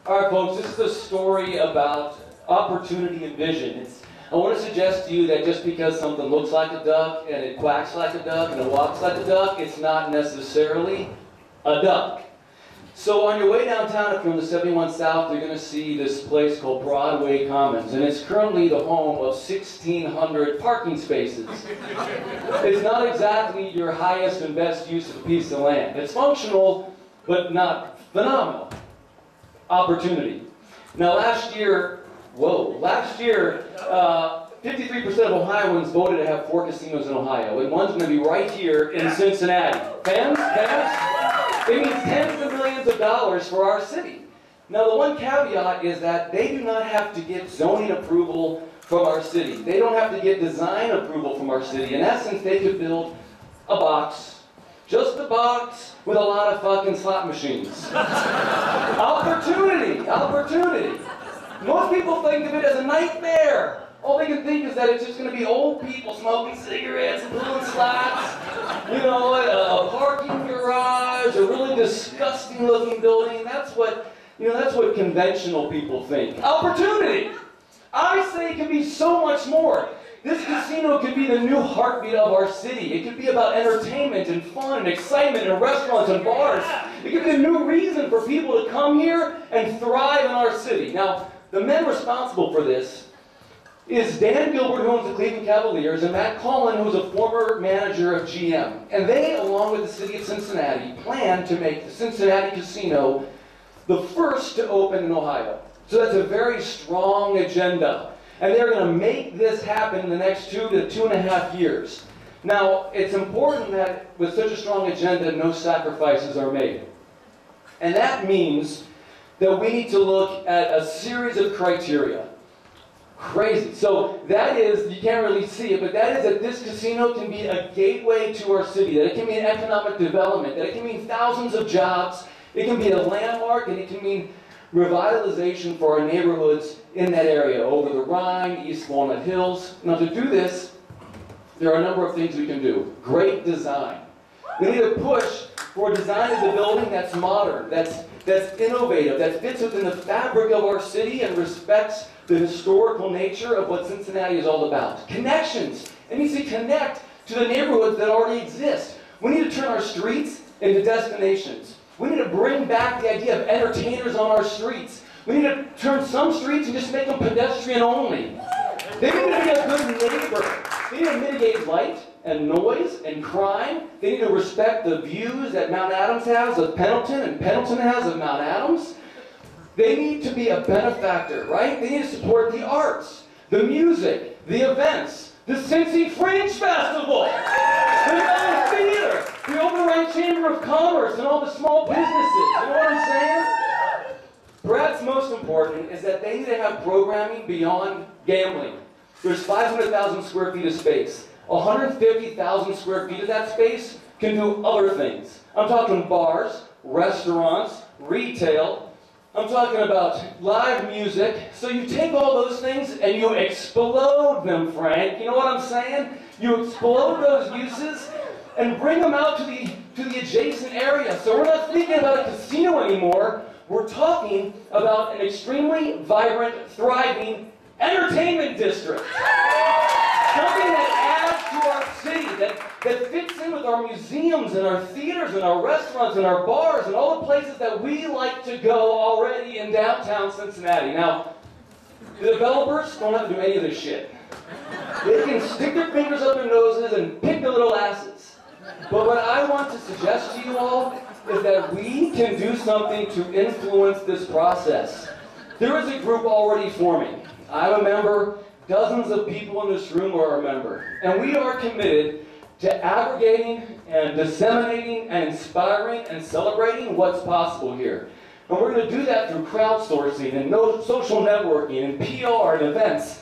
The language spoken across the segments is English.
All right, folks, this is a story about opportunity and vision. I want to suggest to you that just because something looks like a duck and it quacks like a duck and it walks like a duck, it's not necessarily a duck. So on your way downtown, if you're on the 71 South, you're going to see this place called Broadway Commons, and it's currently the home of 1,600 parking spaces. It's not exactly your highest and best use of a piece of land. It's functional, but not phenomenal. Opportunity. Now last year, 53% of Ohioans voted to have 4 casinos in Ohio, and one's going to be right here in Cincinnati. Fans? It means tens of millions of dollars for our city. Now the one caveat is that they do not have to get zoning approval from our city. They don't have to get design approval from our city. In essence, they could build a box, just a box with a lot of fucking slot machines. Opportunity. Most people think of it as a nightmare. All they can think is that it's just going to be old people smoking cigarettes and doing slots, a parking garage, a really disgusting looking building. That's what conventional people think. Opportunity. I say it can be so much more. This casino could be the new heartbeat of our city. It could be about entertainment and fun and excitement and restaurants and bars. It could be a new reason for people to come here and thrive in our city. Now, the men responsible for this is Dan Gilbert, who owns the Cleveland Cavaliers, and Matt Collin, who's a former manager of GM. And they, along with the city of Cincinnati, plan to make the Cincinnati Casino the first to open in Ohio. So that's a very strong agenda. And they're going to make this happen in the next 2 to 2.5 years. Now, it's important that with such a strong agenda, no sacrifices are made. And that means that we need to look at a series of criteria. Crazy. So that is, you can't really see it, but that is that this casino can be a gateway to our city, that it can mean economic development, that it can mean thousands of jobs, it can be a landmark, and it can mean revitalization for our neighborhoods in that area, over the Rhine, East Walnut Hills. Now to do this, there are a number of things we can do. Great design. We need to push for a design of the building that's modern, that's innovative, that fits within the fabric of our city and respects the historical nature of what Cincinnati is all about. Connections. It needs to connect to the neighborhoods that already exist. We need to turn our streets into destinations. We need to bring back the idea of entertainers on our streets. We need to turn some streets and just make them pedestrian only. They need to be a good neighbor. They need to mitigate light and noise and crime. They need to respect the views that Mount Adams has of Pendleton and Pendleton has of Mount Adams. They need to be a benefactor, right? They need to support the arts, the music, the events, the Cincy Fringe Festival, the Young Theater, the Overland Chamber of Commerce, and all the small businesses. You know what I'm saying? Perhaps most important is that they need to have programming beyond gambling. There's 500,000 square feet of space. 150,000 square feet of that space can do other things. I'm talking bars, restaurants, retail. I'm talking about live music. So you take all those things and you explode them, Frank. You know what I'm saying? You explode those uses and bring them out to the adjacent area. So we're not thinking about a casino anymore. We're talking about an extremely vibrant, thriving entertainment district. Something that adds to our city, that fits in with our museums and our theaters and our restaurants and our bars and all the places that we like to go already in downtown Cincinnati. Now, the developers don't have to do any of this shit. They can stick their fingers up their noses and pick their little asses. But what I want to suggest to you all is that we can do something to influence this process. There is a group already forming. I'm a member. Dozens of people in this room are a member. And we are committed to aggregating and disseminating and inspiring and celebrating what's possible here. And we're going to do that through crowdsourcing and social networking and PR and events.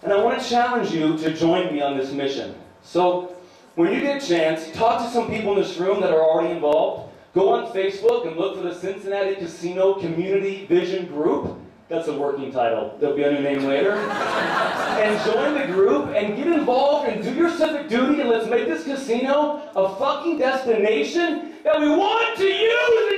And I want to challenge you to join me on this mission. So when you get a chance, talk to some people in this room that are already involved. Go on Facebook and look for the Cincinnati Casino Community Vision Group. That's a working title. There'll be a new name later. And join the group and get involved and do your civic duty, and let's make this casino a fucking destination that we want to use